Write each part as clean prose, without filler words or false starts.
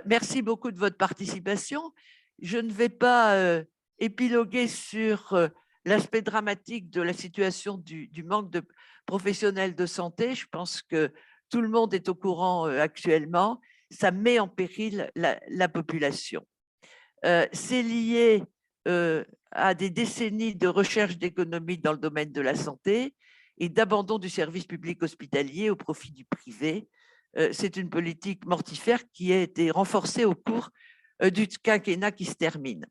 Merci beaucoup de votre participation. Je ne vais pas épiloguer sur l'aspect dramatique de la situation du manque de professionnels de santé. Je pense que tout le monde est au courant actuellement. Ça met en péril la population. C'est lié à des décennies de recherche d'économie dans le domaine de la santé et d'abandon du service public hospitalier au profit du privé. C'est une politique mortifère qui a été renforcée au cours du quinquennat qui se termine.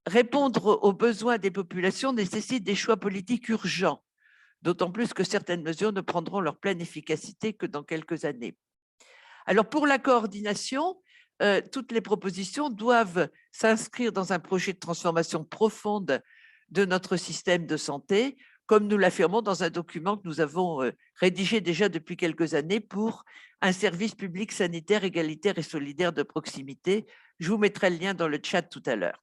Répondre aux besoins des populations nécessite des choix politiques urgents, d'autant plus que certaines mesures ne prendront leur pleine efficacité que dans quelques années. Alors, pour la coordination, toutes les propositions doivent s'inscrire dans un projet de transformation profonde de notre système de santé, comme nous l'affirmons dans un document que nous avons rédigé déjà depuis quelques années pour un service public sanitaire égalitaire et solidaire de proximité. Je vous mettrai le lien dans le chat tout à l'heure.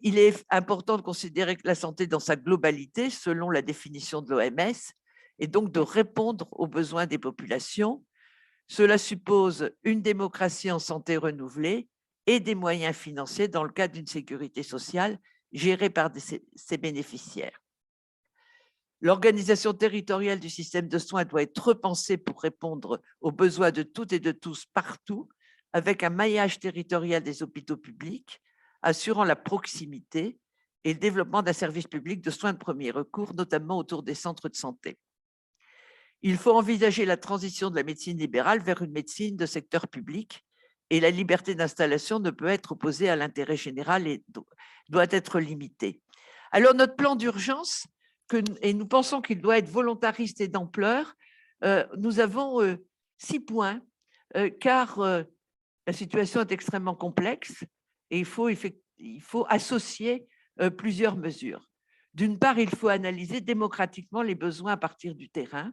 Il est important de considérer la santé dans sa globalité, selon la définition de l'OMS, et donc de répondre aux besoins des populations. Cela suppose une démocratie en santé renouvelée et des moyens financiers dans le cadre d'une sécurité sociale gérée par ses bénéficiaires. L'organisation territoriale du système de soins doit être repensée pour répondre aux besoins de toutes et de tous partout, avec un maillage territorial des hôpitaux publics, assurant la proximité et le développement d'un service public de soins de premier recours, notamment autour des centres de santé. Il faut envisager la transition de la médecine libérale vers une médecine de secteur public et la liberté d'installation ne peut être opposée à l'intérêt général et doit être limitée. Alors, notre plan d'urgence, et nous pensons qu'il doit être volontariste et d'ampleur, nous avons 6 points, car la situation est extrêmement complexe et il faut associer plusieurs mesures. D'une part, il faut analyser démocratiquement les besoins à partir du terrain.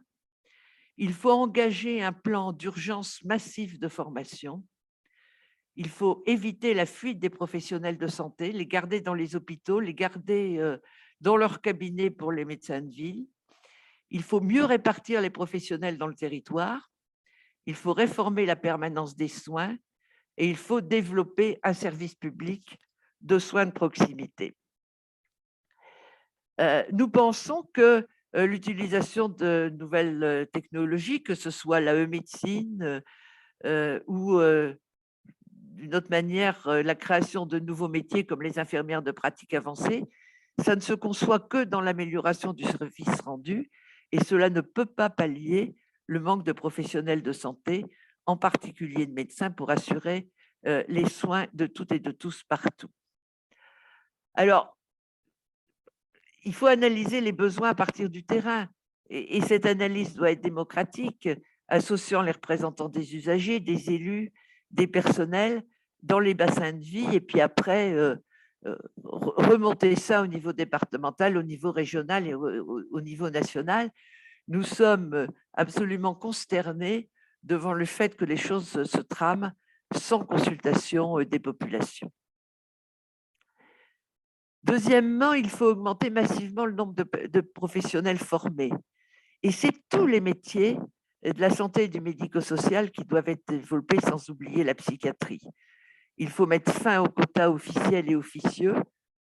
Il faut engager un plan d'urgence massif de formation. Il faut éviter la fuite des professionnels de santé, les garder dans les hôpitaux, les garder dans leur cabinet pour les médecins de ville. Il faut mieux répartir les professionnels dans le territoire. Il faut réformer la permanence des soins et il faut développer un service public de soins de proximité. Nous pensons que l'utilisation de nouvelles technologies, que ce soit la e-médecine ou d'une autre manière, la création de nouveaux métiers comme les infirmières de pratique avancée, ça ne se conçoit que dans l'amélioration du service rendu et cela ne peut pas pallier le manque de professionnels de santé, en particulier de médecins, pour assurer les soins de toutes et de tous partout. Alors, il faut analyser les besoins à partir du terrain et cette analyse doit être démocratique, associant les représentants des usagers, des élus, des personnels dans les bassins de vie et puis après remonter ça au niveau départemental, au niveau régional et au niveau national. Nous sommes absolument consternés devant le fait que les choses se trament sans consultation des populations. Deuxièmement, il faut augmenter massivement le nombre de professionnels formés. Et c'est tous les métiers de la santé et du médico-social qui doivent être développés, sans oublier la psychiatrie. Il faut mettre fin aux quotas officiels et officieux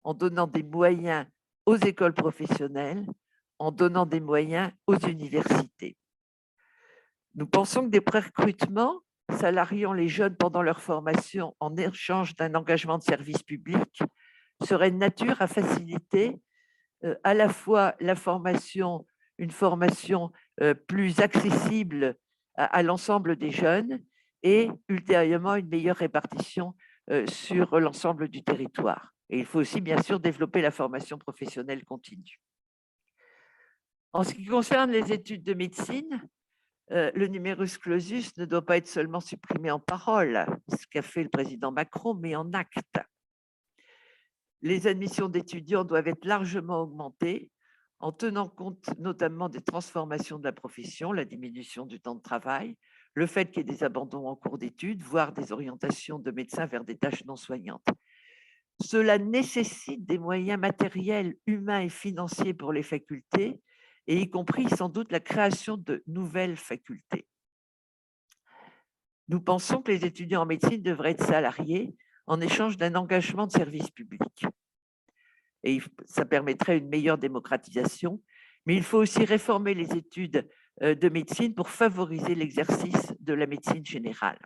en donnant des moyens aux écoles professionnelles, en donnant des moyens aux universités. Nous pensons que des pré-recrutements salariant les jeunes pendant leur formation en échange d'un engagement de service public serait de nature à faciliter à la fois la formation, une formation plus accessible à l'ensemble des jeunes et ultérieurement une meilleure répartition sur l'ensemble du territoire. Et il faut aussi bien sûr développer la formation professionnelle continue. En ce qui concerne les études de médecine, le numerus clausus ne doit pas être seulement supprimé en parole, ce qu'a fait le président Macron, mais en acte. Les admissions d'étudiants doivent être largement augmentées en tenant compte notamment des transformations de la profession, la diminution du temps de travail, le fait qu'il y ait des abandons en cours d'études, voire des orientations de médecins vers des tâches non soignantes. Cela nécessite des moyens matériels, humains et financiers pour les facultés, et y compris sans doute la création de nouvelles facultés. Nous pensons que les étudiants en médecine devraient être salariés en échange d'un engagement de service public. Et ça permettrait une meilleure démocratisation, mais il faut aussi réformer les études de médecine pour favoriser l'exercice de la médecine générale.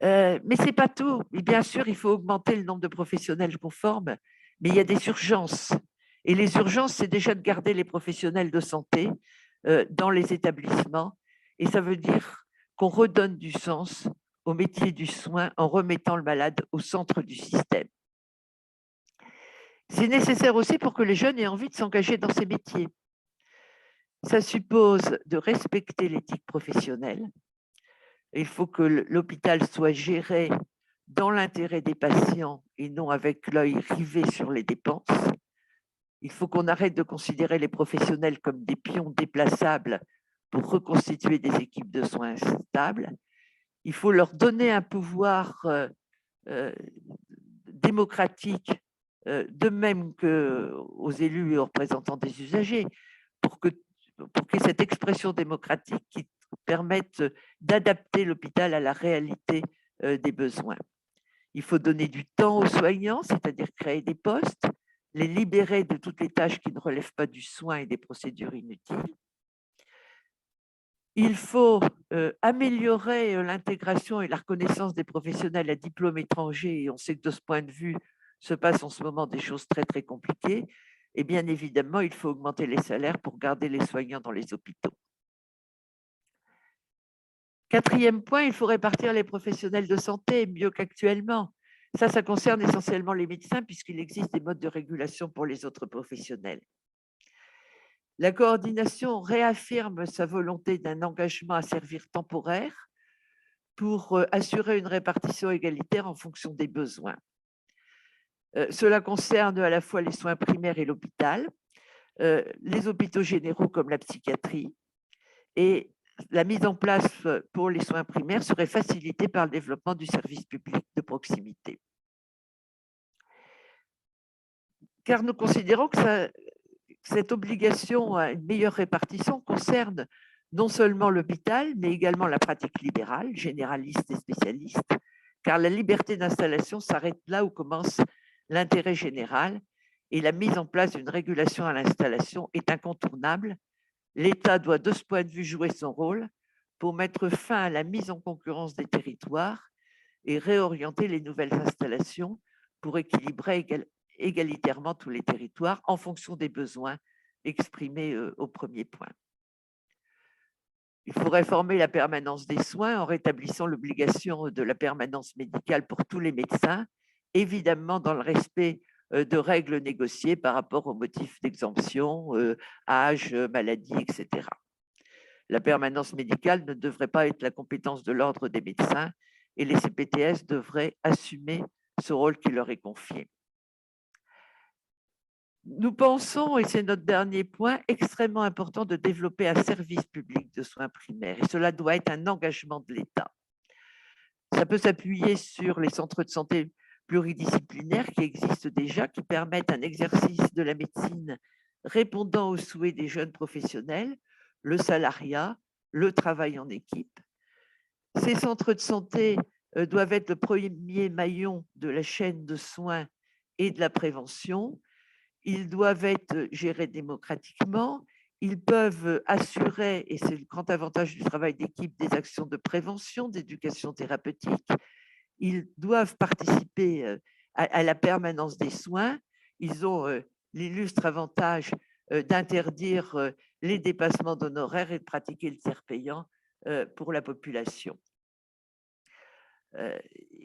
Mais ce n'est pas tout. Et bien sûr, il faut augmenter le nombre de professionnels conformes, mais il y a des urgences. Et les urgences, c'est déjà de garder les professionnels de santé dans les établissements. Et ça veut dire qu'on redonne du sens au métier du soin en remettant le malade au centre du système. C'est nécessaire aussi pour que les jeunes aient envie de s'engager dans ces métiers. Ça suppose de respecter l'éthique professionnelle. Il faut que l'hôpital soit géré dans l'intérêt des patients et non avec l'œil rivé sur les dépenses. Il faut qu'on arrête de considérer les professionnels comme des pions déplaçables pour reconstituer des équipes de soins stables. Il faut leur donner un pouvoir démocratique, de même qu'aux élus et aux représentants des usagers, pour qu'il y ait cette expression démocratique qui permette d'adapter l'hôpital à la réalité des besoins. Il faut donner du temps aux soignants, c'est-à-dire créer des postes, les libérer de toutes les tâches qui ne relèvent pas du soin et des procédures inutiles. Il faut améliorer l'intégration et la reconnaissance des professionnels à diplôme étranger. Et on sait que de ce point de vue, se passent en ce moment des choses très, très compliquées. Et bien évidemment, il faut augmenter les salaires pour garder les soignants dans les hôpitaux. Quatrième point, il faut répartir les professionnels de santé mieux qu'actuellement. Ça concerne essentiellement les médecins puisqu'il existe des modes de régulation pour les autres professionnels. La coordination réaffirme sa volonté d'un engagement à servir temporaire pour assurer une répartition égalitaire en fonction des besoins. Cela concerne à la fois les soins primaires et l'hôpital, les hôpitaux généraux comme la psychiatrie, et la mise en place pour les soins primaires serait facilitée par le développement du service public de proximité. Car nous considérons que cette obligation à une meilleure répartition concerne non seulement l'hôpital, mais également la pratique libérale, généraliste et spécialiste, car la liberté d'installation s'arrête là où commence l'intérêt général et la mise en place d'une régulation à l'installation est incontournable. L'État doit de ce point de vue jouer son rôle pour mettre fin à la mise en concurrence des territoires et réorienter les nouvelles installations pour équilibrer égalitairement tous les territoires en fonction des besoins exprimés au premier point. Il faut réformer la permanence des soins en rétablissant l'obligation de la permanence médicale pour tous les médecins, évidemment dans le respect de règles négociées par rapport aux motifs d'exemption, âge, maladie, etc. La permanence médicale ne devrait pas être la compétence de l'ordre des médecins et les CPTS devraient assumer ce rôle qui leur est confié. Nous pensons, et c'est notre dernier point, extrêmement important de développer un service public de soins primaires et cela doit être un engagement de l'État. Ça peut s'appuyer sur les centres de santé pluridisciplinaires qui existent déjà, qui permettent un exercice de la médecine répondant aux souhaits des jeunes professionnels, le salariat, le travail en équipe. Ces centres de santé doivent être le premier maillon de la chaîne de soins et de la prévention. Ils doivent être gérés démocratiquement, ils peuvent assurer, et c'est le grand avantage du travail d'équipe, des actions de prévention, d'éducation thérapeutique. Ils doivent participer à la permanence des soins. Ils ont l'illustre avantage d'interdire les dépassements d'honoraires et de pratiquer le tiers payant pour la population.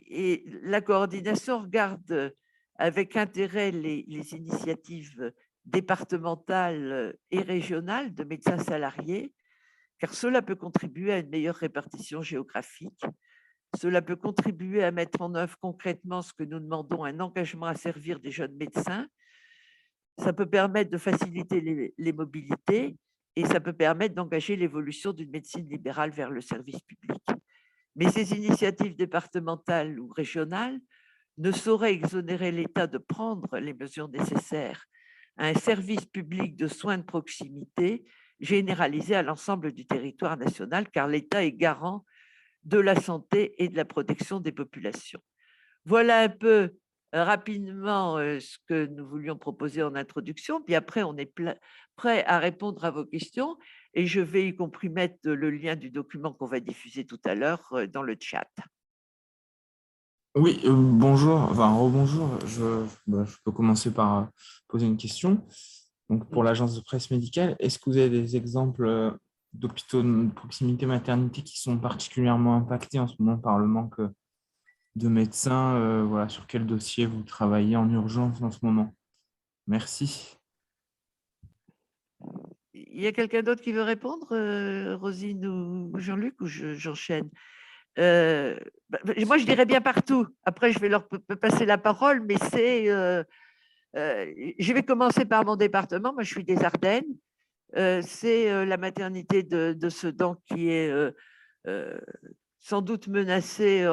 Et la coordination regarde avec intérêt les initiatives départementales et régionales de médecins salariés, car cela peut contribuer à une meilleure répartition géographique. Cela peut contribuer à mettre en œuvre concrètement ce que nous demandons, un engagement à servir des jeunes médecins. Ça peut permettre de faciliter les mobilités et ça peut permettre d'engager l'évolution d'une médecine libérale vers le service public. Mais ces initiatives départementales ou régionales ne saurait exonérer l'État de prendre les mesures nécessaires à un service public de soins de proximité généralisée à l'ensemble du territoire national, car l'État est garant de la santé et de la protection des populations. Voilà un peu rapidement ce que nous voulions proposer en introduction, puis après on est prêt à répondre à vos questions et je vais y compris mettre le lien du document qu'on va diffuser tout à l'heure dans le chat. Oui, bonjour, enfin rebonjour. Je peux commencer par poser une question. Donc, pour l'agence de presse médicale, est-ce que vous avez des exemples d'hôpitaux de proximité maternité qui sont particulièrement impactés en ce moment par le manque de médecins? Voilà, sur quel dossier vous travaillez en urgence en ce moment? Merci. Il y a quelqu'un d'autre qui veut répondre, Rosine ou Jean-Luc, ou j'enchaîne? Moi, je dirais bien partout. Après, je vais leur passer la parole, mais je vais commencer par mon département. Moi, je suis des Ardennes. C'est la maternité de Sedan qui est sans doute menacée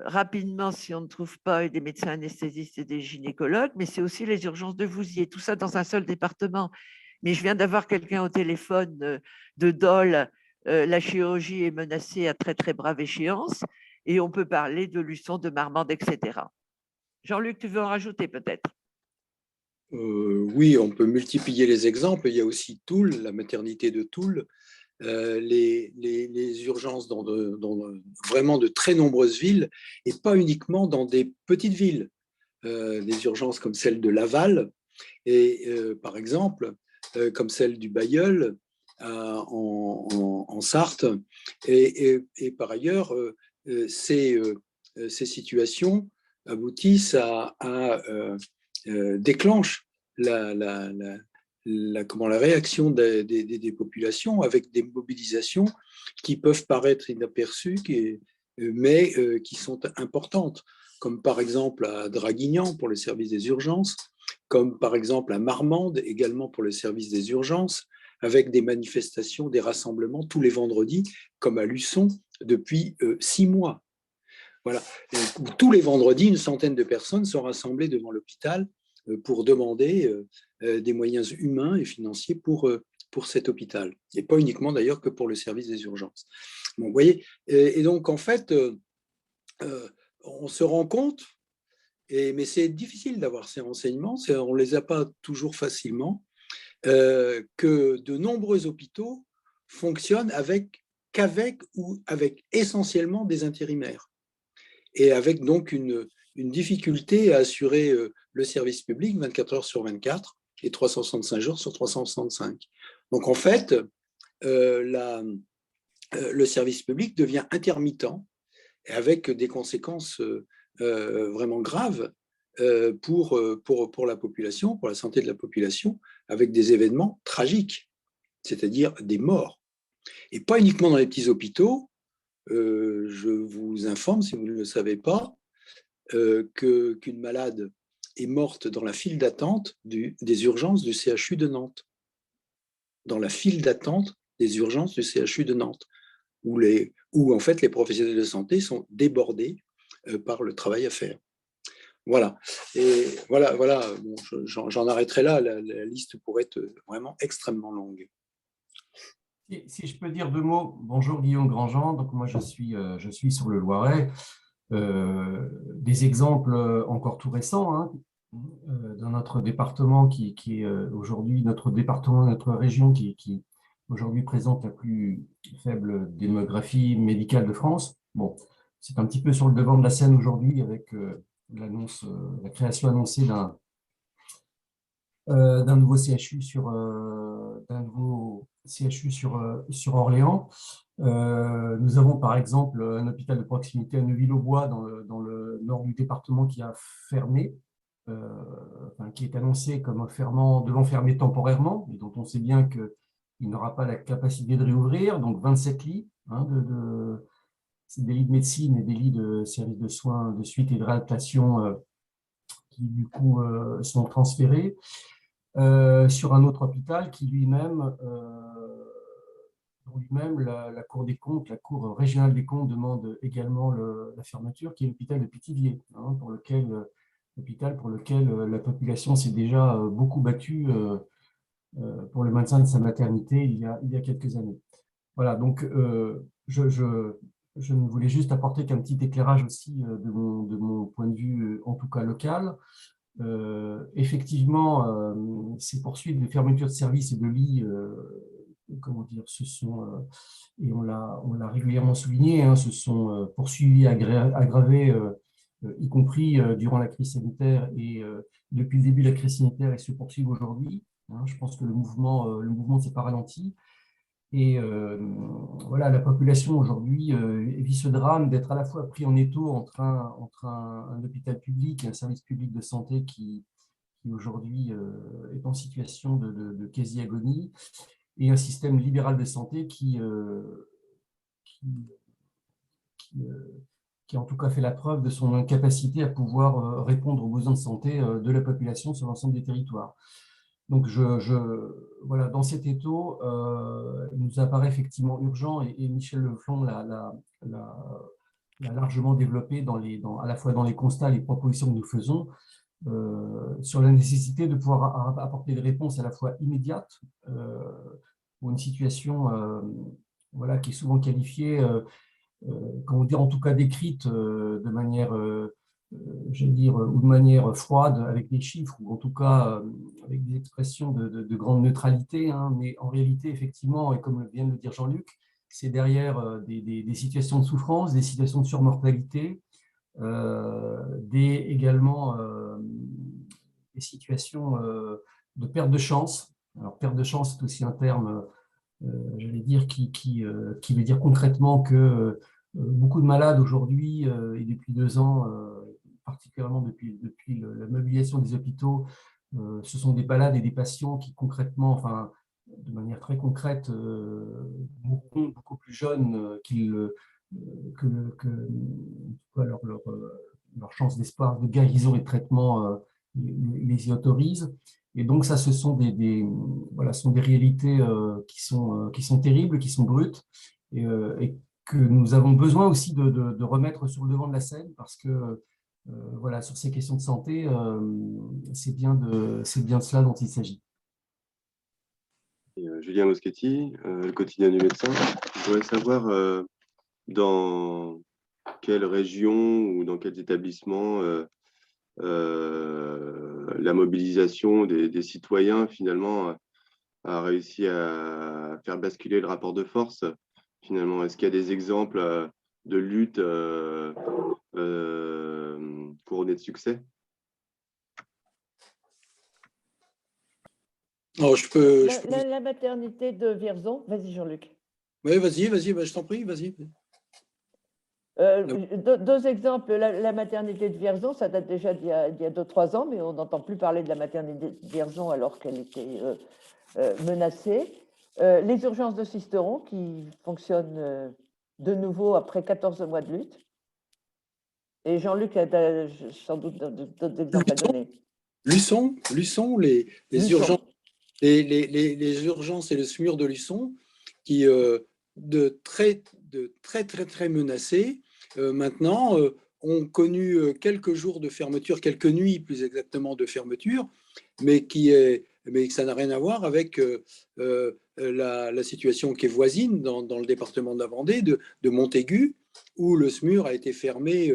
rapidement si on ne trouve pas des médecins anesthésistes et des gynécologues, mais c'est aussi les urgences de Vouziers. Tout ça dans un seul département. Mais je viens d'avoir quelqu'un au téléphone de Dole. La chirurgie est menacée à très, très brave échéance et on peut parler de Luçon, de Marmande, etc. Jean-Luc, tu veux en rajouter peut-être? Oui, on peut multiplier les exemples. Il y a aussi Toul, la maternité de Toul, les urgences dans vraiment de très nombreuses villes et pas uniquement dans des petites villes. Des urgences comme celle de Laval et par exemple comme celle du Bailleul en Sarthe. Et par ailleurs, ces situations aboutissent déclenchent la réaction des populations avec des mobilisations qui peuvent paraître inaperçues, mais qui sont importantes, comme par exemple à Draguignan pour le service des urgences, comme par exemple à Marmande également pour le service des urgences, avec des manifestations, des rassemblements tous les vendredis, comme à Luçon depuis 6 mois. Voilà. Où tous les vendredis, une centaine de personnes sont rassemblées devant l'hôpital pour demander des moyens humains et financiers pour cet hôpital. Et pas uniquement d'ailleurs que pour le service des urgences. Bon, vous voyez, et donc en fait, on se rend compte, mais c'est difficile d'avoir ces renseignements, on ne les a pas toujours facilement, que de nombreux hôpitaux fonctionnent qu'avec ou avec essentiellement des intérimaires. Et avec donc une difficulté à assurer le service public 24 heures sur 24 et 365 jours sur 365. Donc en fait, le service public devient intermittent avec des conséquences vraiment graves pour la population, pour la santé de la population, avec des événements tragiques, c'est-à-dire des morts. Et pas uniquement dans les petits hôpitaux. Je vous informe, si vous ne le savez pas, qu'une malade est morte dans la file d'attente des urgences du CHU de Nantes. Dans la file d'attente des urgences du CHU de Nantes, où en fait les professionnels de santé sont débordés par le travail à faire. Voilà. Et voilà. Bon, j'en arrêterai là. La liste pourrait être vraiment extrêmement longue. Si je peux dire 2 mots. Bonjour Guillaume Grandjean. Donc moi je suis sur le Loiret. Des exemples encore tout récents hein, dans notre département qui est aujourd'hui notre région qui aujourd'hui présente la plus faible démographie médicale de France. Bon, c'est un petit peu sur le devant de la scène aujourd'hui avec la création annoncée d'un nouveau CHU sur Orléans. Nous avons par exemple un hôpital de proximité à Neuville-aux-Bois dans le nord du département qui a fermé, qui est annoncé comme devant fermer temporairement, et dont on sait bien qu'il n'aura pas la capacité de réouvrir, donc 27 lits, des lits de médecine et des lits de services de soins de suite et de réadaptation qui du coup sont transférés. Sur un autre hôpital qui lui-même, la Cour des comptes, la Cour régionale des comptes demande également la fermeture, qui est l'hôpital de Pithiviers, pour lequel la population s'est déjà beaucoup battue pour le maintien de sa maternité il y a quelques années. Voilà, donc je ne voulais juste apporter qu'un petit éclairage aussi de mon point de vue, en tout cas local. Effectivement, ces poursuites de fermeture de services et de lits, comment dire, et on l'a régulièrement souligné, hein, se sont poursuivis, aggravés, y compris durant la crise sanitaire et depuis le début de la crise sanitaire et se poursuivent aujourd'hui. Hein. Je pense que le mouvement ne s'est pas ralenti. Et voilà, la population aujourd'hui vit ce drame d'être à la fois pris en étau entre un hôpital public et un service public de santé qui aujourd'hui est en situation de quasi-agonie, et un système libéral de santé qui en tout cas fait la preuve de son incapacité à pouvoir répondre aux besoins de santé de la population sur l'ensemble des territoires. Donc, voilà, dans cet étau, il nous apparaît effectivement urgent, et Michel Leflon l'a largement développé à la fois dans les constats et les propositions que nous faisons, sur la nécessité de pouvoir apporter des réponses à la fois immédiates pour une situation voilà, qui est souvent qualifiée, comment dire, en tout cas décrite de manière j'allais dire, ou de manière froide avec des chiffres, ou en tout cas avec des expressions de grande neutralité, hein, mais en réalité, effectivement, et comme vient de le dire Jean-Luc, c'est derrière des situations de souffrance, des situations de surmortalité, également des situations de perte de chance. Alors, perte de chance, c'est aussi un terme, j'allais dire, qui veut dire concrètement que beaucoup de malades aujourd'hui, et depuis 2 ans, particulièrement depuis la mobilisation des hôpitaux, ce sont des malades et des patients qui concrètement, enfin, de manière très concrète, mourront beaucoup plus jeunes leur chance d'espoir de guérison et de traitement les y autorise. Et donc ça, ce sont voilà, sont des réalités qui sont terribles, qui sont brutes, et que nous avons besoin aussi de remettre sur le devant de la scène, parce que voilà, sur ces questions de santé, c'est bien de cela dont il s'agit. Julien Moschetti, le quotidien du médecin. Je voudrais savoir dans quelle région ou dans quels établissements la mobilisation des citoyens finalement a réussi à faire basculer le rapport de force. Finalement, est-ce qu'il y a des exemples de lutte couronnée de succès? Alors, La maternité de Vierzon, vas-y Jean-Luc. Oui, vas-y, je t'en prie, vas-y. 2 exemples. La maternité de Vierzon, ça date déjà d'il y a 2-3 ans, mais on n'entend plus parler de la maternité de Vierzon alors qu'elle était menacée. Les urgences de Sisteron qui fonctionnent de nouveau après 14 mois de lutte. Et Jean-Luc a sans doute d'autres exemples à donner. Luçon, les urgences. Les urgences et le SMUR de Luçon, qui de très menacés, maintenant ont connu quelques jours de fermeture, quelques nuits plus exactement de fermeture, mais ça n'a rien à voir avec la situation qui est voisine dans le département de la Vendée, de Montaigu, où le SMUR a été fermé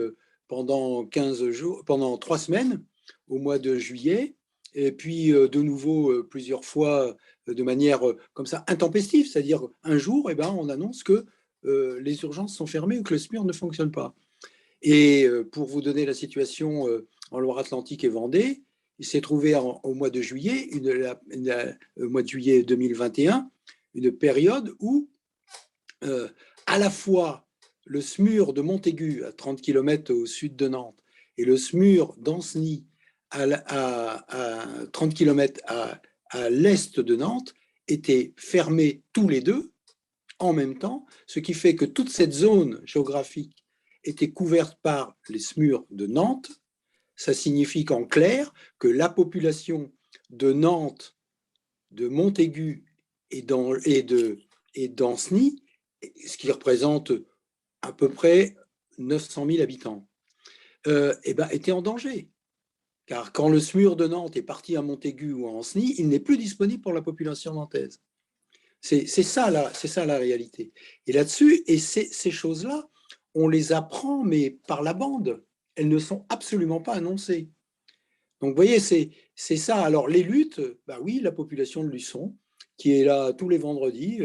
pendant 15 jours, pendant 3 semaines au mois de juillet. Et puis de nouveau plusieurs fois de manière comme ça intempestive, c'est-à-dire un jour, on annonce que les urgences sont fermées ou que le SMUR ne fonctionne pas. Et pour vous donner la situation en Loire-Atlantique et Vendée, il s'est trouvé au mois de juillet, mois de juillet 2021, une période où à la fois le SMUR de Montaigu, à 30 km au sud de Nantes, et le SMUR d'Ancenis, à 30 km à l'est de Nantes, étaient fermés tous les deux en même temps, ce qui fait que toute cette zone géographique était couverte par les SMUR de Nantes. Ça signifie qu'en clair, que la population de Nantes, de Montaigu et d'Ancenis, ce qui représente à peu près 900 000 habitants, était en danger. Car quand le SMUR de Nantes est parti à Montaigu ou à Ancenis, il n'est plus disponible pour la population nantaise. C'est ça la réalité. Et là-dessus, et ces choses-là, on les apprend, mais par la bande. Elles ne sont absolument pas annoncées. Donc, vous voyez, c'est ça. Alors, les luttes, bah oui, la population de Luçon, qui est là tous les vendredis,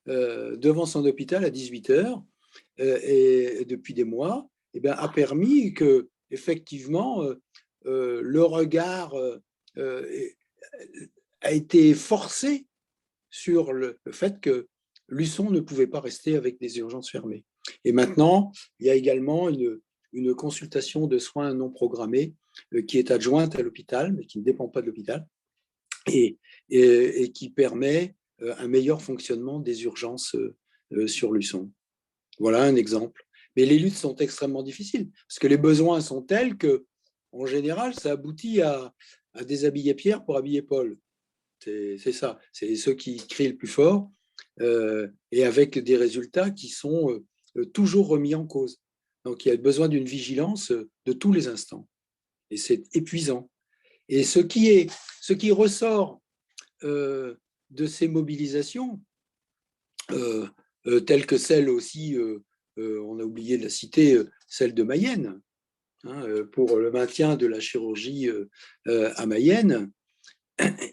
devant son hôpital à 18h, et depuis des mois, eh bien, a permis que, effectivement, le regard a été forcé sur le fait que Luçon ne pouvait pas rester avec des urgences fermées. Et maintenant, il y a également une consultation de soins non programmés qui est adjointe à l'hôpital, mais qui ne dépend pas de l'hôpital, et qui permet un meilleur fonctionnement des urgences sur Luçon. Voilà un exemple. Mais les luttes sont extrêmement difficiles, parce que les besoins sont tels que, en général, ça aboutit à déshabiller Pierre pour habiller Paul. C'est ça, c'est ceux qui crient le plus fort, et avec des résultats qui sont toujours remis en cause. Donc il y a besoin d'une vigilance de tous les instants, et c'est épuisant. Et ce qui ressort de ces mobilisations, telles que celle aussi, on a oublié de la citer, celle de Mayenne, hein, pour le maintien de la chirurgie à Mayenne,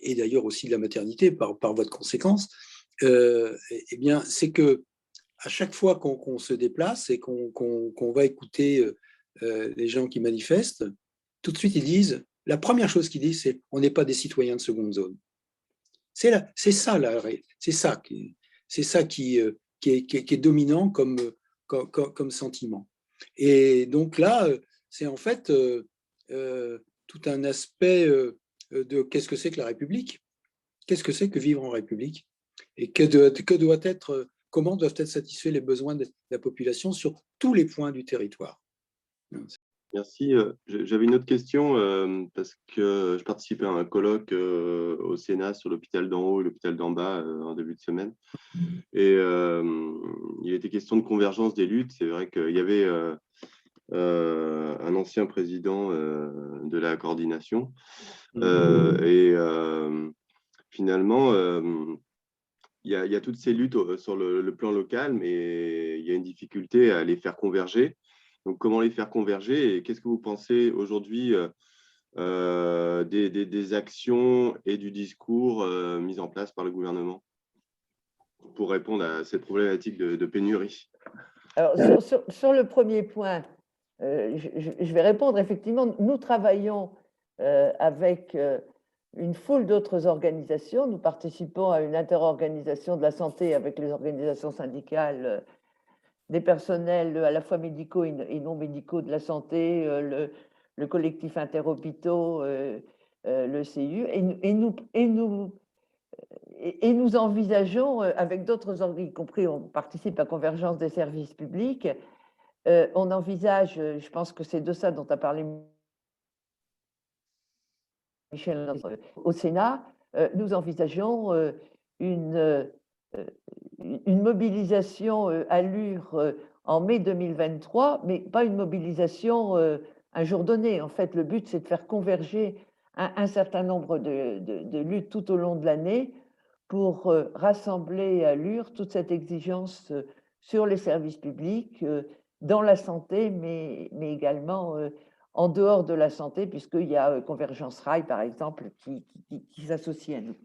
et d'ailleurs aussi de la maternité par voie de conséquence, eh bien, c'est que à chaque fois qu'on se déplace et qu'on va écouter les gens qui manifestent, tout de suite ils disent, la première chose qu'ils disent, c'est on n'est pas des citoyens de seconde zone. C'est ça qui est dominant comme sentiment. Et donc là, c'est en fait tout un aspect de qu'est-ce que c'est que la République, qu'est-ce que c'est que vivre en République, et comment doivent être satisfaits les besoins de la population sur tous les points du territoire. Merci. J'avais une autre question parce que je participais à un colloque au Sénat sur l'hôpital d'en haut et l'hôpital d'en bas en début de semaine. Et il était question de convergence des luttes. C'est vrai qu'il y avait un ancien président de la coordination. Finalement, il y a toutes ces luttes sur le plan local, mais il y a une difficulté à les faire converger. Donc, comment les faire converger et qu'est-ce que vous pensez aujourd'hui des actions et du discours mis en place par le gouvernement pour répondre à cette problématique de pénurie? Alors, sur le premier point, je vais répondre. Effectivement, nous travaillons avec une foule d'autres organisations. Nous participons à une interorganisation de la santé avec les organisations syndicales des personnels à la fois médicaux et non médicaux de la santé, le collectif interhôpitaux, le CU, et nous envisageons avec d'autres organisations, y compris on participe à Convergence des services publics, on envisage, je pense que c'est de ça dont a parlé Michel au Sénat, nous envisageons une mobilisation à Lure en mai 2023, mais pas une mobilisation un jour donné. En fait, le but, c'est de faire converger un certain nombre de luttes tout au long de l'année pour rassembler à Lure toute cette exigence sur les services publics, dans la santé, mais également en dehors de la santé, puisqu'il y a Convergence Rail, par exemple, qui s'associe à nous.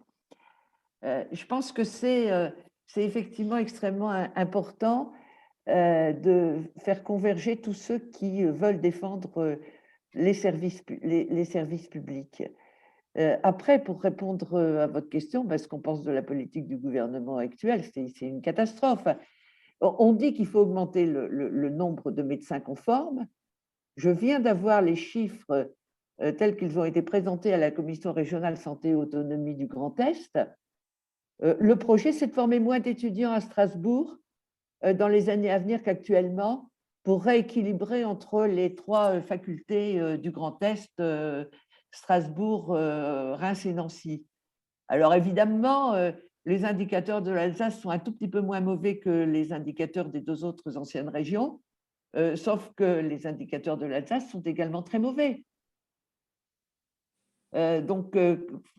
Je pense que c'est effectivement extrêmement important de faire converger tous ceux qui veulent défendre les services publics. Après, pour répondre à votre question, ce qu'on pense de la politique du gouvernement actuel, c'est une catastrophe. On dit qu'il faut augmenter le nombre de médecins conformes. Je viens d'avoir les chiffres tels qu'ils ont été présentés à la Commission régionale santé et autonomie du Grand Est. Le projet, c'est de former moins d'étudiants à Strasbourg dans les années à venir qu'actuellement pour rééquilibrer entre les trois facultés du Grand Est, Strasbourg, Reims et Nancy. Alors évidemment, les indicateurs de l'Alsace sont un tout petit peu moins mauvais que les indicateurs des deux autres anciennes régions, sauf que les indicateurs de l'Alsace sont également très mauvais. Donc,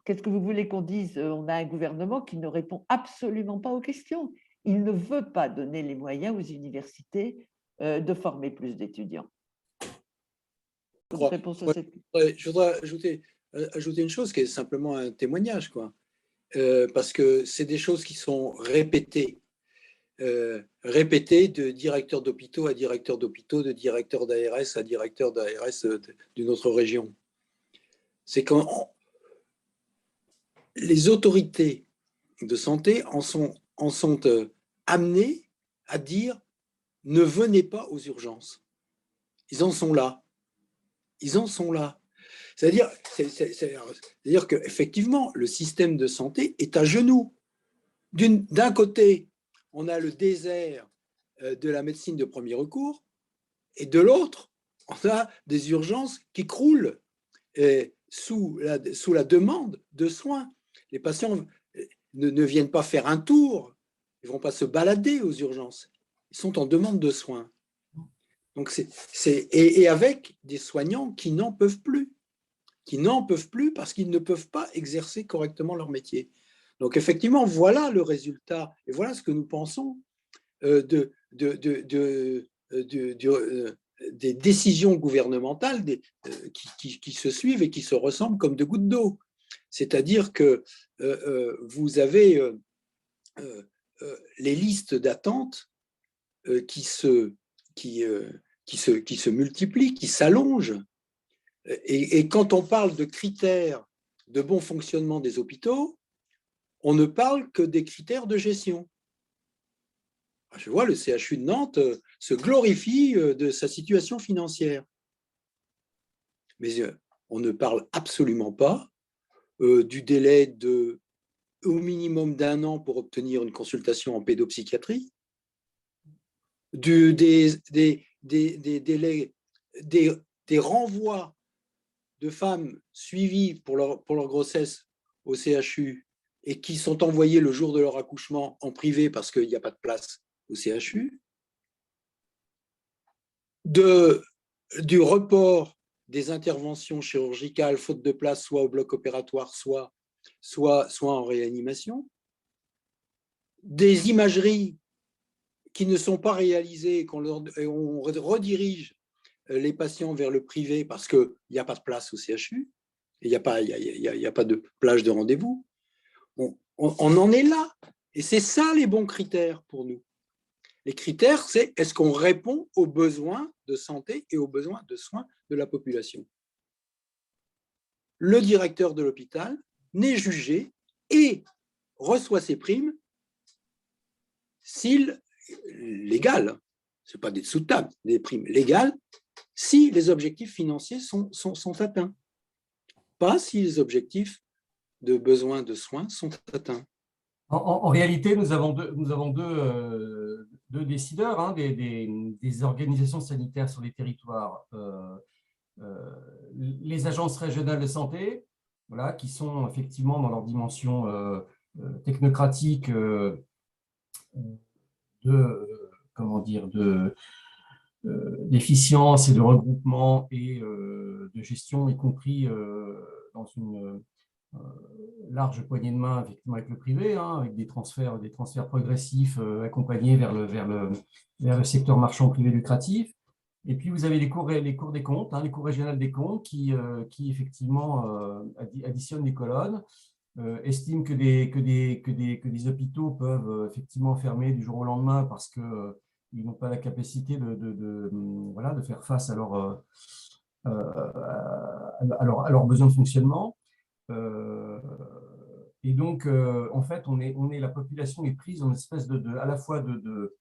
qu'est-ce que vous voulez qu'on dise? On a un gouvernement qui ne répond absolument pas aux questions. Il ne veut pas donner les moyens aux universités de former plus d'étudiants. Je voudrais ajouter une chose qui est simplement un témoignage, quoi. Parce que c'est des choses qui sont répétées. Répétées de directeur d'hôpitaux à directeur d'hôpitaux, de directeur d'ARS à directeur d'ARS d'une autre région. C'est quand les autorités de santé en sont amenées à dire « ne venez pas aux urgences ». Ils en sont là. Ils en sont là. C'est-à-dire qu'effectivement, le système de santé est à genoux. D'un côté, on a le désert de la médecine de premier recours, et de l'autre, on a des urgences qui croulent sous la demande de soins. Les patients ne viennent pas faire un tour, ils ne vont pas se balader aux urgences, ils sont en demande de soins. Donc et avec des soignants qui n'en peuvent plus parce qu'ils ne peuvent pas exercer correctement leur métier. Donc effectivement, voilà le résultat, et voilà ce que nous pensons des décisions gouvernementales qui se suivent et qui se ressemblent comme deux gouttes d'eau. C'est-à-dire que vous avez les listes d'attente qui se multiplient, qui s'allongent. Et quand on parle de critères de bon fonctionnement des hôpitaux, on ne parle que des critères de gestion. Je vois le CHU de Nantes se glorifie de sa situation financière. Mais on ne parle absolument pas du délai au minimum d'1 an pour obtenir une consultation en pédopsychiatrie, des délais, des renvois de femmes suivies pour leur grossesse au CHU et qui sont envoyées le jour de leur accouchement en privé parce qu'il n'y a pas de place au CHU, du report des interventions chirurgicales faute de place, soit au bloc opératoire, soit en réanimation, des imageries qui ne sont pas réalisées et on redirige les patients vers le privé parce qu'il n'y a pas de place au CHU, il n'y a pas de plage de rendez-vous. On en est là. Et c'est ça les bons critères pour nous. Les critères, c'est est-ce qu'on répond aux besoins de santé et aux besoins de soins de la population. Le directeur de l'hôpital n'est jugé et reçoit ses primes légales, ce n'est pas des sous-tables, des primes légales, si les objectifs financiers sont atteints, pas si les objectifs de besoin de soins sont atteints. En réalité, nous avons deux décideurs, hein, des organisations sanitaires sur les territoires, les agences régionales de santé, voilà, qui sont effectivement dans leur dimension technocratique d'efficience et de regroupement et de gestion, y compris dans une large poignée de main effectivement avec le privé, hein, avec des transferts progressifs accompagnés vers le secteur marchand privé lucratif. Et puis vous avez les cours des comptes, hein, les cours régionales des comptes qui effectivement additionnent des colonnes, estiment que des hôpitaux peuvent effectivement fermer du jour au lendemain parce que ils n'ont pas la capacité de faire face à leurs besoins de fonctionnement. Et donc, en fait, la population est prise dans une espèce à la fois de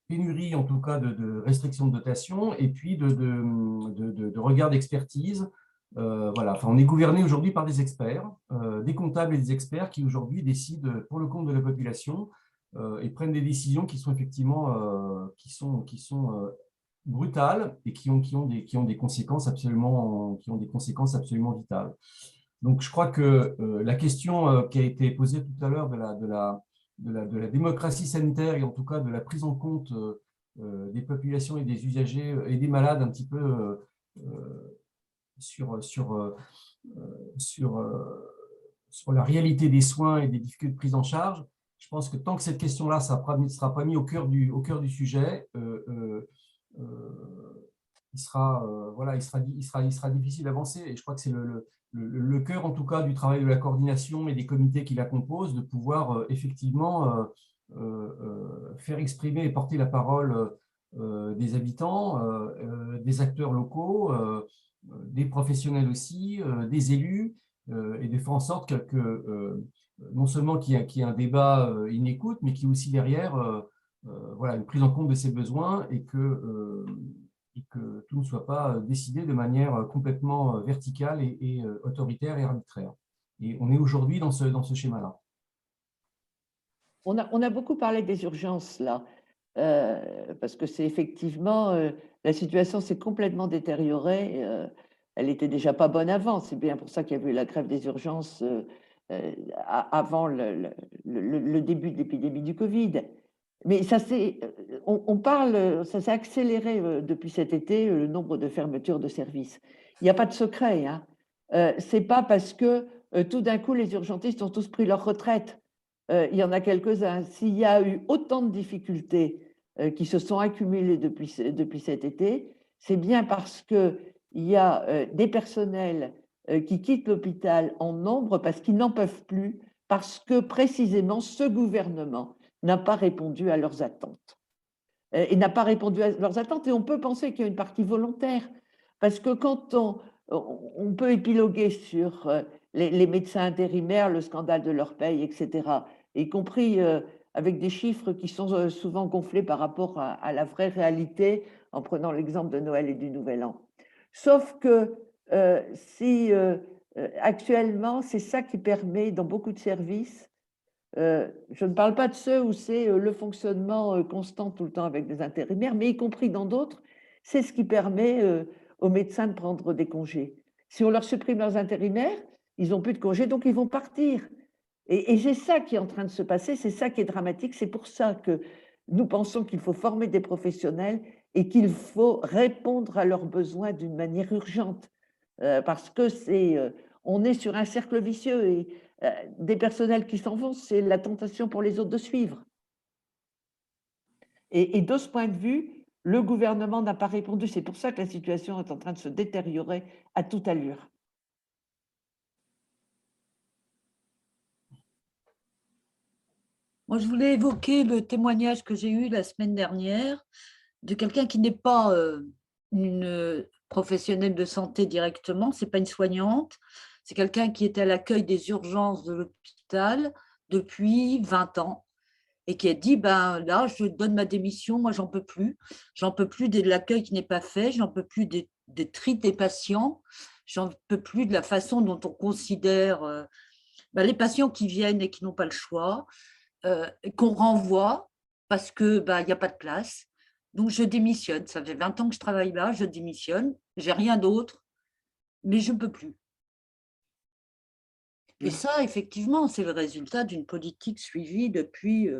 pénurie, en tout cas, de restriction de dotation, et puis de regard d'expertise. Voilà. Enfin, on est gouverné aujourd'hui par des experts, des comptables et des experts qui aujourd'hui décident pour le compte de la population et prennent des décisions qui sont effectivement brutales et qui ont des conséquences absolument vitales. Donc, je crois que la question qui a été posée tout à l'heure de la démocratie sanitaire et en tout cas de la prise en compte des populations et des usagers et des malades un petit peu sur la réalité des soins et des difficultés de prise en charge. Je pense que tant que cette question-là ne sera pas mise au cœur du sujet, il sera difficile d'avancer. Et je crois que c'est le cœur, en tout cas, du travail de la coordination et des comités qui la composent, de pouvoir effectivement faire exprimer et porter la parole des habitants, des acteurs locaux, des professionnels aussi, des élus, et de faire en sorte que non seulement qu'il y ait un débat, une écoute, mais qu'il y ait aussi derrière voilà, une prise en compte de ces besoins et que tout ne soit pas décidé de manière complètement verticale et autoritaire et arbitraire. Et on est aujourd'hui dans ce schéma-là. On a beaucoup parlé des urgences là, parce que c'est effectivement, la situation s'est complètement détériorée. Elle n'était déjà pas bonne avant. C'est bien pour ça qu'il y a eu la grève des urgences avant le début de l'épidémie du Covid. Mais ça s'est accéléré depuis cet été, le nombre de fermetures de services. Il n'y a pas de secret, hein. C'est pas parce que tout d'un coup les urgentistes ont tous pris leur retraite. Il y en a quelques-uns. S'il y a eu autant de difficultés qui se sont accumulées depuis cet été, c'est bien parce qu'il y a des personnels qui quittent l'hôpital en nombre parce qu'ils n'en peuvent plus, parce que précisément ce gouvernement n'a pas répondu à leurs attentes. Et n'a pas répondu à leurs attentes, et on peut penser qu'il y a une partie volontaire, parce que quand on peut épiloguer sur les médecins intérimaires, le scandale de leur paye, etc., y compris avec des chiffres qui sont souvent gonflés par rapport à la vraie réalité, en prenant l'exemple de Noël et du Nouvel An. Sauf que si actuellement, c'est ça qui permet, dans beaucoup de services, je ne parle pas de ceux où c'est le fonctionnement constant tout le temps avec des intérimaires, mais y compris dans d'autres, c'est ce qui permet aux médecins de prendre des congés. Si on leur supprime leurs intérimaires, ils n'ont plus de congés, donc ils vont partir. Et c'est ça qui est en train de se passer, c'est ça qui est dramatique. C'est pour ça que nous pensons qu'il faut former des professionnels et qu'il faut répondre à leurs besoins d'une manière urgente, parce que on est sur un cercle vicieux et des personnels qui s'en vont, c'est la tentation pour les autres de suivre. Et de ce point de vue, le gouvernement n'a pas répondu. C'est pour ça que la situation est en train de se détériorer à toute allure. Moi, je voulais évoquer le témoignage que j'ai eu la semaine dernière de quelqu'un qui n'est pas une professionnelle de santé directement, ce n'est pas une soignante, c'est quelqu'un qui était à l'accueil des urgences de l'hôpital depuis 20 ans et qui a dit, ben là, je donne ma démission, moi, j'en peux plus de l'accueil qui n'est pas fait, j'en peux plus des tri des patients, j'en peux plus de la façon dont on considère les patients qui viennent et qui n'ont pas le choix, qu'on renvoie parce qu'il n'y a pas de place. Donc, je démissionne. Ça fait 20 ans que je travaille là, je démissionne. Je n'ai rien d'autre, mais je ne peux plus. Et ça, effectivement, c'est le résultat d'une politique suivie depuis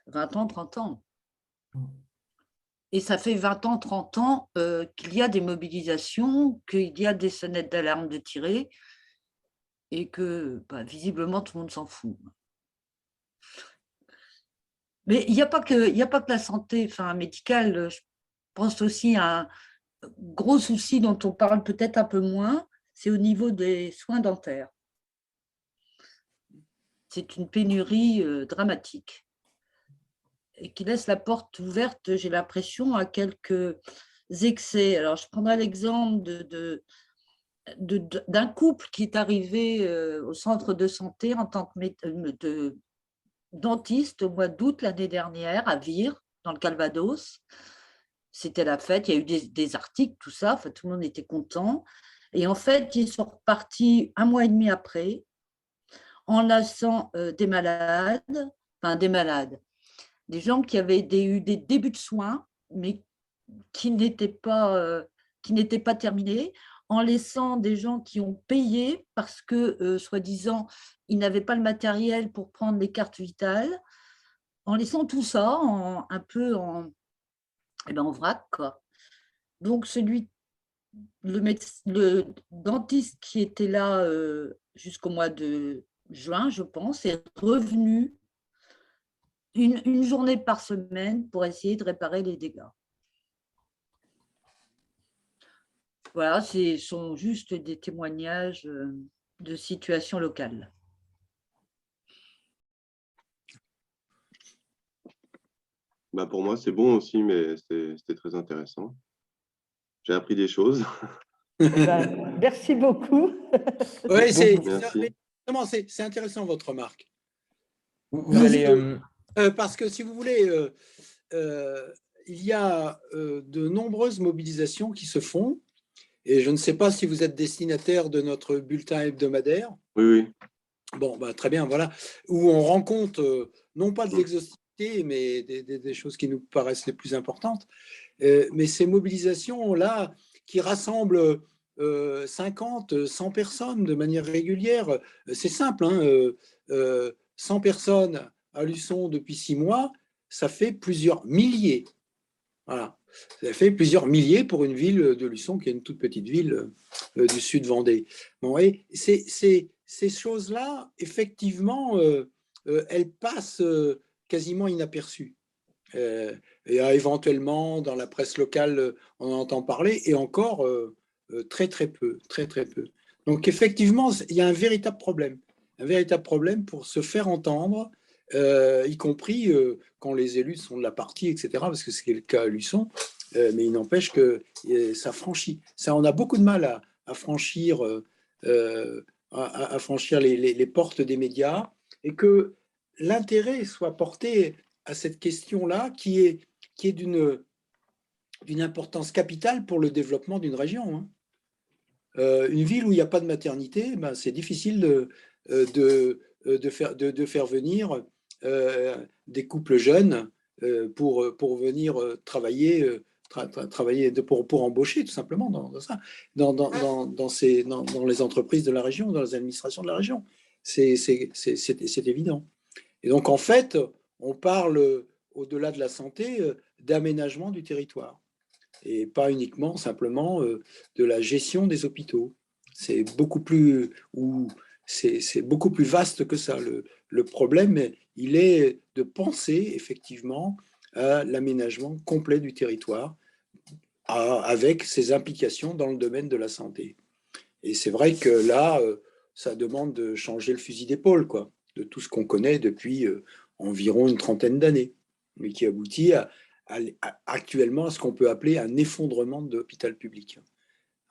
20 ans, 30 ans. Et ça fait 20 ans, 30 ans qu'il y a des mobilisations, qu'il y a des sonnettes d'alarme de tirer et que visiblement, tout le monde s'en fout. Mais il n'y a pas que la santé médicale. Je pense aussi à un gros souci dont on parle peut-être un peu moins, c'est au niveau des soins dentaires. C'est une pénurie dramatique et qui laisse la porte ouverte, j'ai l'impression, à quelques excès. Alors, je prendrai l'exemple d'un couple qui est arrivé au centre de santé en tant que dentiste au mois d'août l'année dernière à Vire, dans le Calvados. C'était la fête, il y a eu des articles, tout ça, tout le monde était content. Et en fait, ils sont repartis 1 mois et demi après, enlaçant des malades, des gens qui avaient eu des débuts de soins, mais qui n'étaient pas terminés, en laissant des gens qui ont payé parce que, soi-disant, ils n'avaient pas le matériel pour prendre les cartes vitales, en laissant tout ça un peu en eh ben, en vrac, quoi. Donc, le dentiste qui était là jusqu'au mois de juin, je pense, est revenu une journée par semaine pour essayer de réparer les dégâts. Voilà, ce sont juste des témoignages de situations locales. Bah, pour moi, c'est bon aussi, mais c'était très intéressant. J'ai appris des choses. Merci beaucoup. Oui, Merci. c'est intéressant votre remarque. Vous allez… Parce que si vous voulez, il y a de nombreuses mobilisations qui se font, et je ne sais pas si vous êtes destinataire de notre bulletin hebdomadaire. Oui, oui. Bon, bah, très bien, voilà, où on rend compte, non pas de l'exhaustivité, mais des choses qui nous paraissent les plus importantes. Mais ces mobilisations-là, qui rassemblent 50, 100 personnes de manière régulière, c'est simple, hein, 100 personnes à Luçon depuis 6 mois, ça fait plusieurs milliers. Voilà. Ça fait plusieurs milliers pour une ville de Luçon, qui est une toute petite ville du sud Vendée. Bon, et ces choses-là, effectivement, elles passent quasiment inaperçues. Et éventuellement, dans la presse locale, on en entend parler, et encore très, très peu, très, très peu. Donc, effectivement, il y a un véritable problème pour se faire entendre, y compris quand les élus sont de la partie, etc., parce que c'est le cas à Luçon, mais il n'empêche que ça franchit. Ça, on a beaucoup de mal à franchir, à franchir les portes des médias, et que l'intérêt soit porté à cette question-là qui est d'une importance capitale pour le développement d'une région. Hein. Une ville où il n'y a pas de maternité, ben, c'est difficile de faire venir des couples jeunes pour venir travailler, pour embaucher tout simplement dans les entreprises de la région, dans les administrations de la région. C'est évident. Et donc, en fait, on parle, au-delà de la santé, d'aménagement du territoire. Et pas uniquement, simplement, de la gestion des hôpitaux. C'est beaucoup plus vaste que ça. Le problème, il est de penser, effectivement, à l'aménagement complet du territoire, avec ses implications dans le domaine de la santé. Et c'est vrai que là, ça demande de changer le fusil d'épaule, quoi, de tout ce qu'on connaît depuis environ une trentaine d'années, mais qui aboutit actuellement à ce qu'on peut appeler un effondrement de l'hôpital public.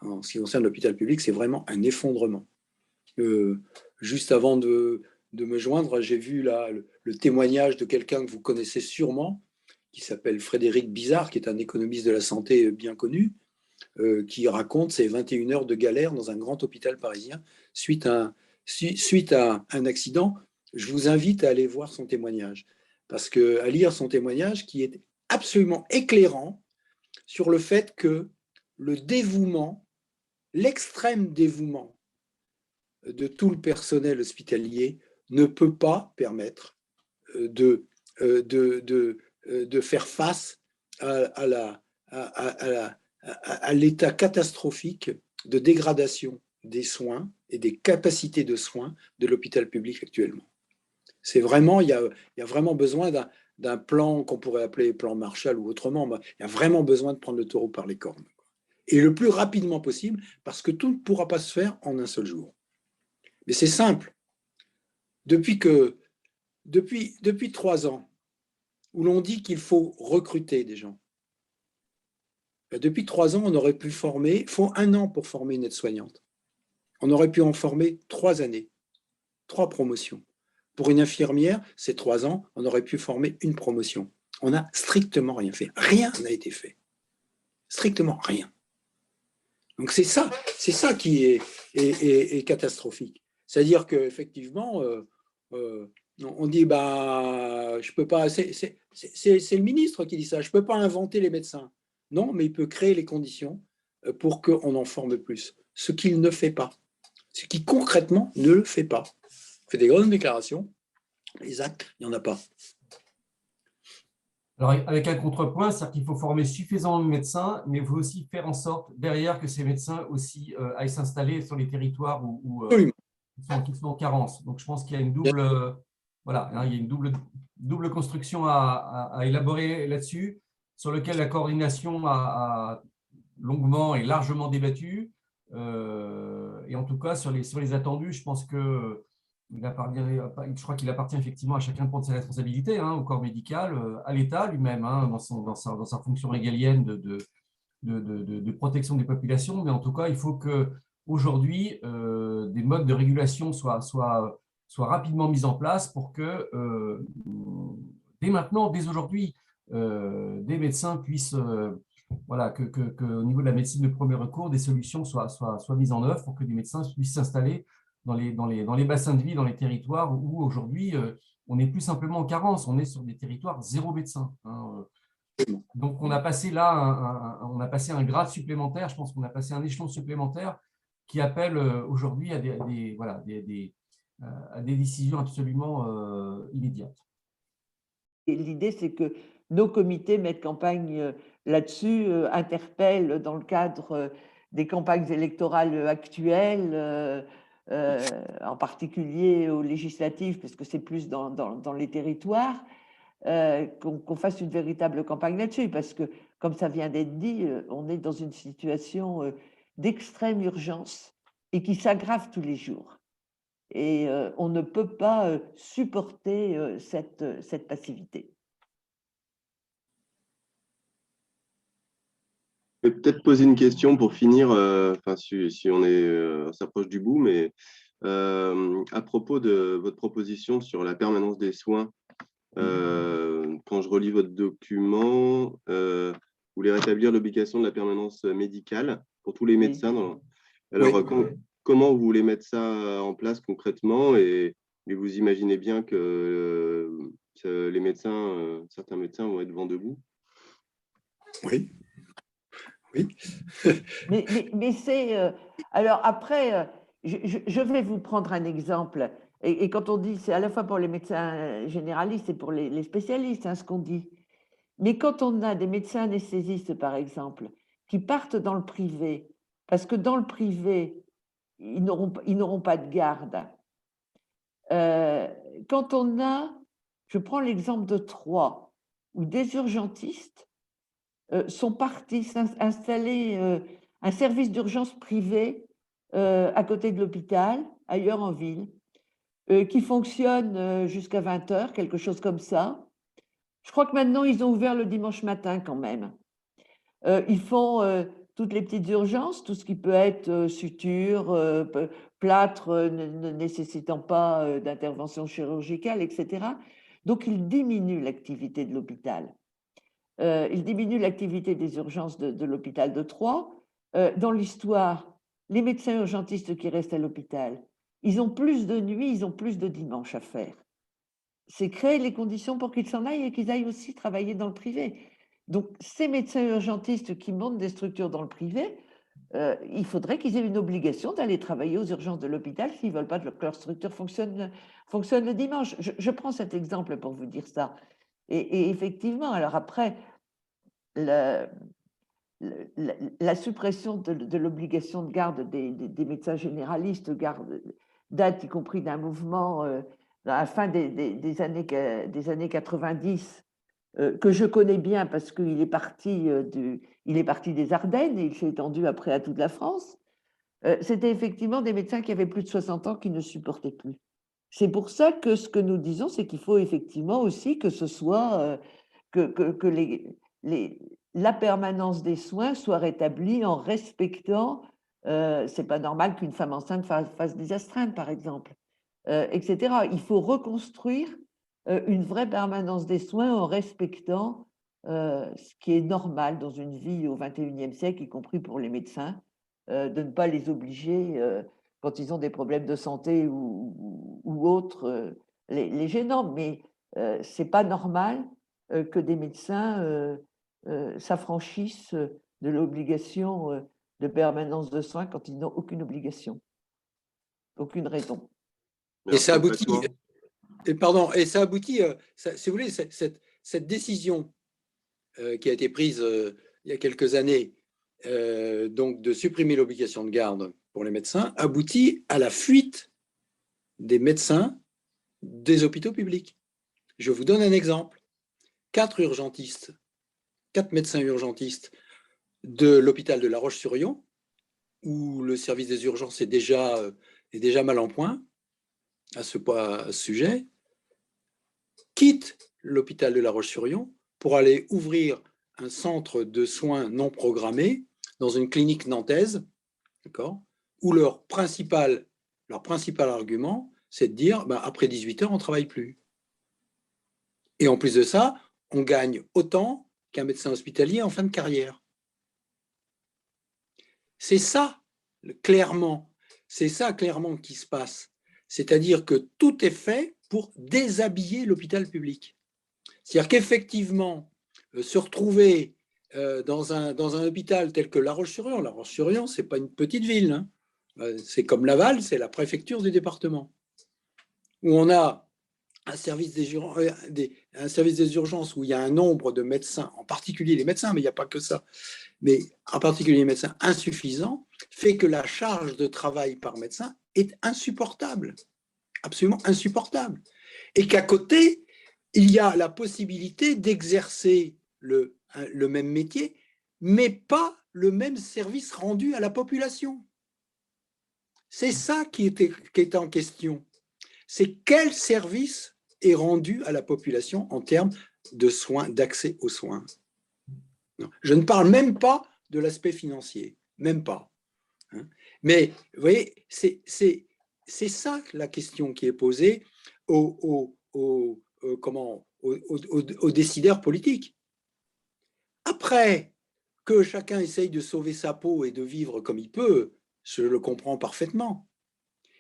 En ce qui concerne l'hôpital public, c'est vraiment un effondrement. Juste avant de me joindre, j'ai vu là le témoignage de quelqu'un que vous connaissez sûrement, qui s'appelle Frédéric Bizarre, qui est un économiste de la santé bien connu, qui raconte ses 21 heures de galère dans un grand hôpital parisien suite à un accident. Je vous invite à aller voir son témoignage, à lire son témoignage qui est absolument éclairant sur le fait que le dévouement, l'extrême dévouement de tout le personnel hospitalier ne peut pas permettre de faire face à l'état catastrophique de dégradation des soins et des capacités de soins de l'hôpital public actuellement. C'est vraiment, il y a vraiment besoin d'un plan qu'on pourrait appeler plan Marshall ou autrement. Il y a vraiment besoin de prendre le taureau par les cornes. Et le plus rapidement possible, parce que tout ne pourra pas se faire en un seul jour. Mais c'est simple. Depuis 3 ans, où l'on dit qu'il faut recruter des gens, depuis 3 ans, on aurait pu former, il faut 1 an pour former une aide-soignante. On aurait pu en former 3 années, 3 promotions. Pour une infirmière, c'est 3 ans, on aurait pu former une promotion. On n'a strictement rien fait. Rien n'a été fait. Strictement rien. Donc c'est ça qui est catastrophique. C'est-à-dire qu'effectivement, on dit, je peux pas, c'est le ministre qui dit ça, je ne peux pas inventer les médecins. Non, mais il peut créer les conditions pour qu'on en forme plus. Ce qu'il ne fait pas. Ce qui concrètement ne le fait pas. Il fait des grandes déclarations, les actes, il n'y en a pas. Alors, avec un contrepoint, c'est-à-dire qu'il faut former suffisamment de médecins, mais il faut aussi faire en sorte derrière que ces médecins aussi aillent s'installer sur les territoires où Absolument. qui sont en carence. Donc, je pense qu'il y a une Bien. double, voilà, hein, il y a une double construction à élaborer là-dessus, sur lequel la coordination a longuement et largement débattu. Et en tout cas, sur les attendus, je pense que je crois qu'il appartient effectivement à chacun de prendre ses responsabilités, hein, au corps médical, à l'État lui-même, hein, dans sa fonction régalienne de protection des populations. Mais en tout cas, il faut qu'aujourd'hui, des modes de régulation soient rapidement mis en place pour que, dès maintenant, dès aujourd'hui, des médecins puissent, voilà, qu'au niveau de la médecine de premier recours, des solutions soient mises en œuvre pour que des médecins puissent s'installer dans les bassins de vie, dans les territoires où aujourd'hui, on n'est plus simplement en carence, on est sur des territoires zéro médecin. Hein. Donc, on a passé là on a passé un grade supplémentaire, je pense qu'on a passé un échelon supplémentaire qui appelle aujourd'hui à à des décisions absolument immédiates. L'idée, c'est que nos comités mettent campagne là-dessus, interpellent dans le cadre des campagnes électorales actuelles, en particulier aux législatives, parce que c'est plus dans les territoires, qu'on fasse une véritable campagne là-dessus, parce que, comme ça vient d'être dit, on est dans une situation d'extrême urgence et qui s'aggrave tous les jours. Et on ne peut pas supporter cette passivité. Je vais peut-être poser une question pour finir, si on s'approche du bout, mais à propos de votre proposition sur la permanence des soins, quand je relis votre document, vous voulez rétablir l'obligation de la permanence médicale pour tous les médecins. Alors, comment vous voulez mettre ça en place concrètement et vous imaginez bien que les médecins, certains médecins vont être vent debout? Oui. Oui. mais c'est… alors après, je vais vous prendre un exemple. Et quand on dit, c'est à la fois pour les médecins généralistes et pour les spécialistes, hein, ce qu'on dit. Mais quand on a des médecins anesthésistes, par exemple, qui partent dans le privé, parce que dans le privé, ils n'auront pas de garde. Quand on a, je prends l'exemple de Troyes, où des urgentistes sont partis installer un service d'urgence privé à côté de l'hôpital, ailleurs en ville, qui fonctionne jusqu'à 20h, quelque chose comme ça. Je crois que maintenant, ils ont ouvert le dimanche matin quand même. Ils font toutes les petites urgences, tout ce qui peut être suture, plâtre ne nécessitant pas d'intervention chirurgicale, etc. Donc, ils diminuent l'activité de l'hôpital. Il diminue l'activité des urgences de l'hôpital de Troyes. Dans l'histoire, les médecins urgentistes qui restent à l'hôpital, ils ont plus de nuits, ils ont plus de dimanches à faire. C'est créer les conditions pour qu'ils s'en aillent et qu'ils aillent aussi travailler dans le privé. Donc, ces médecins urgentistes qui montent des structures dans le privé, il faudrait qu'ils aient une obligation d'aller travailler aux urgences de l'hôpital s'ils ne veulent pas que leur structure fonctionne le dimanche. Je prends cet exemple pour vous dire ça. Et effectivement, alors après, la suppression de l'obligation de garde des médecins généralistes date y compris d'un mouvement à la fin des années 90 que je connais bien parce qu'il est parti des Ardennes et il s'est étendu après à toute la France. C'était effectivement des médecins qui avaient plus de 60 ans qui ne supportaient plus. C'est pour ça que ce que nous disons, c'est qu'il faut effectivement aussi que ce soit que la permanence des soins soit rétablie en respectant, c'est pas normal qu'une femme enceinte fasse des astreintes, par exemple, etc. Il faut reconstruire une vraie permanence des soins en respectant ce qui est normal dans une vie au XXIe siècle, y compris pour les médecins, de ne pas les obliger, quand ils ont des problèmes de santé ou autres, les gênants. Mais ce n'est pas normal que des médecins s'affranchissent de l'obligation de permanence de soins quand ils n'ont aucune obligation, aucune raison. Et ça aboutit, si vous voulez, cette décision qui a été prise il y a quelques années, donc de supprimer l'obligation de garde pour les médecins, aboutit à la fuite des médecins des hôpitaux publics. Je vous donne un exemple. 4 médecins urgentistes de l'hôpital de La Roche-sur-Yon, où le service des urgences est déjà mal en point à ce sujet, quittent l'hôpital de La Roche-sur-Yon pour aller ouvrir un centre de soins non programmés dans une clinique nantaise, où leur principal argument, c'est de dire après 18 heures, on ne travaille plus. Et en plus de ça, on gagne autant qu'un médecin hospitalier en fin de carrière. C'est ça, clairement qui se passe. C'est-à-dire que tout est fait pour déshabiller l'hôpital public. C'est-à-dire qu'effectivement, se retrouver dans un hôpital tel que La Roche-sur-Yon, ce n'est pas une petite ville, hein. C'est comme Laval, c'est la préfecture du département, où on a un service des urgences où il y a un nombre de médecins, en particulier les médecins, mais il n'y a pas que ça, mais en particulier les médecins insuffisants, fait que la charge de travail par médecin est insupportable, absolument insupportable. Et qu'à côté, il y a la possibilité d'exercer le même métier, mais pas le même service rendu à la population. C'est ça qui est en question. C'est quel service est rendu à la population en termes de soins, d'accès aux soins. Non, je ne parle même pas de l'aspect financier, même pas. Mais vous voyez, c'est ça la question qui est posée aux décideurs politiques. Après que chacun essaye de sauver sa peau et de vivre comme il peut, je le comprends parfaitement.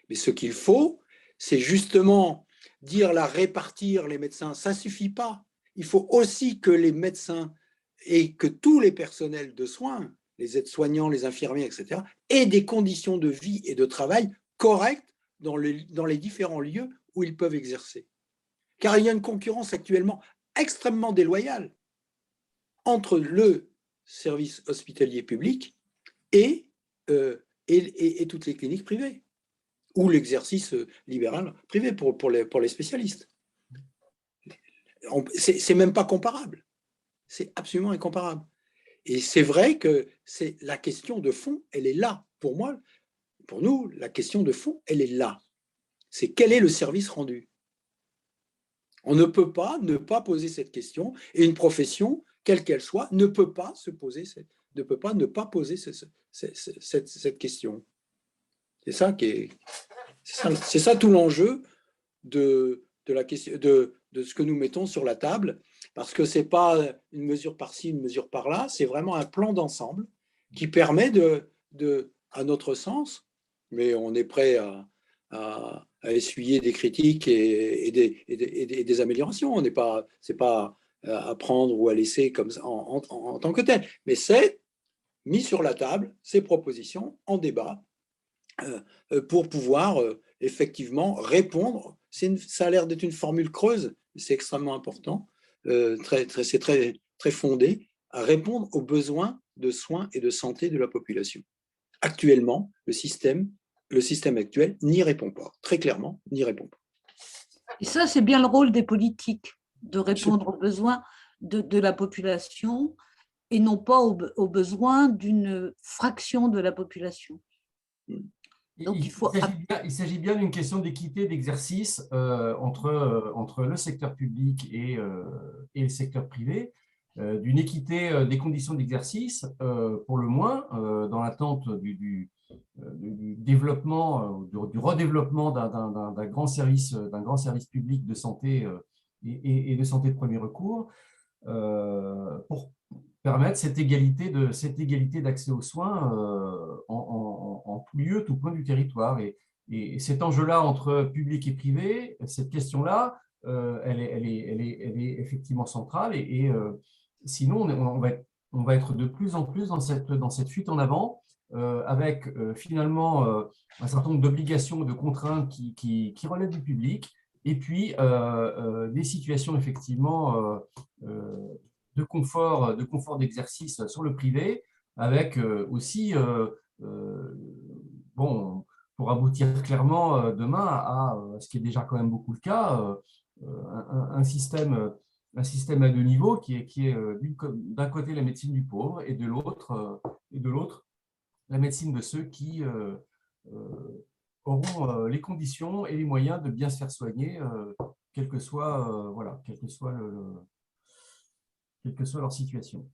Mais ce qu'il faut, c'est justement répartir les médecins, ça ne suffit pas. Il faut aussi que les médecins et que tous les personnels de soins, les aides-soignants, les infirmiers, etc., aient des conditions de vie et de travail correctes dans les différents lieux où ils peuvent exercer. Car il y a une concurrence actuellement extrêmement déloyale entre le service hospitalier public et toutes les cliniques privées, ou l'exercice libéral privé pour les spécialistes. C'est même pas comparable. C'est absolument incomparable. Et c'est vrai que la question de fond, elle est là. Pour nous, la question de fond, elle est là. C'est quel est le service rendu? On ne peut pas ne pas poser cette question, et une profession, quelle qu'elle soit, ne peut pas ne pas poser cette question. C'est ça tout l'enjeu de ce que nous mettons sur la table, parce que ce n'est pas une mesure par-ci, une mesure par-là, c'est vraiment un plan d'ensemble qui permet à notre sens, mais on est prêt à essuyer des critiques et des améliorations. Ce n'est pas à prendre ou à laisser comme ça en tant que tel, mais c'est mis sur la table ces propositions en débat pour pouvoir effectivement répondre. Ça a l'air d'être une formule creuse, mais c'est extrêmement important, c'est très fondé, à répondre aux besoins de soins et de santé de la population. Actuellement, le système actuel n'y répond pas, très clairement, n'y répond pas. Et ça, c'est bien le rôle des politiques, de répondre aux besoins de la population et non pas aux besoins d'une fraction de la population. Donc, il s'agit bien d'une question d'équité d'exercice entre le secteur public et le secteur privé, d'une équité des conditions d'exercice, pour le moins, dans l'attente du développement, du redéveloppement d'un grand service public de santé et de santé de premier recours, pour permettre cette égalité d'accès aux soins en tout lieu, tout point du territoire. Et cet enjeu-là entre public et privé, cette question-là, elle est effectivement centrale. Et sinon, on va être de plus en plus dans cette fuite en avant, avec finalement un certain nombre d'obligations et de contraintes qui relèvent du public, et puis des situations effectivement confort d'exercice sur le privé, avec aussi, bon, pour aboutir clairement demain à ce qui est déjà quand même beaucoup le cas, un système à deux niveaux qui est d'un côté la médecine du pauvre et de l'autre la médecine de ceux qui auront les conditions et les moyens de bien se faire soigner, quelle que soit leur situation.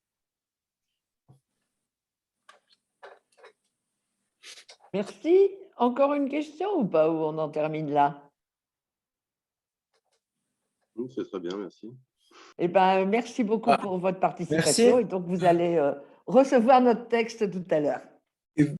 Merci. Encore une question ou pas, ou on en termine là? C'est très bien, merci. Eh ben, merci beaucoup pour votre participation. merci. Et donc, vous allez recevoir notre texte tout à l'heure.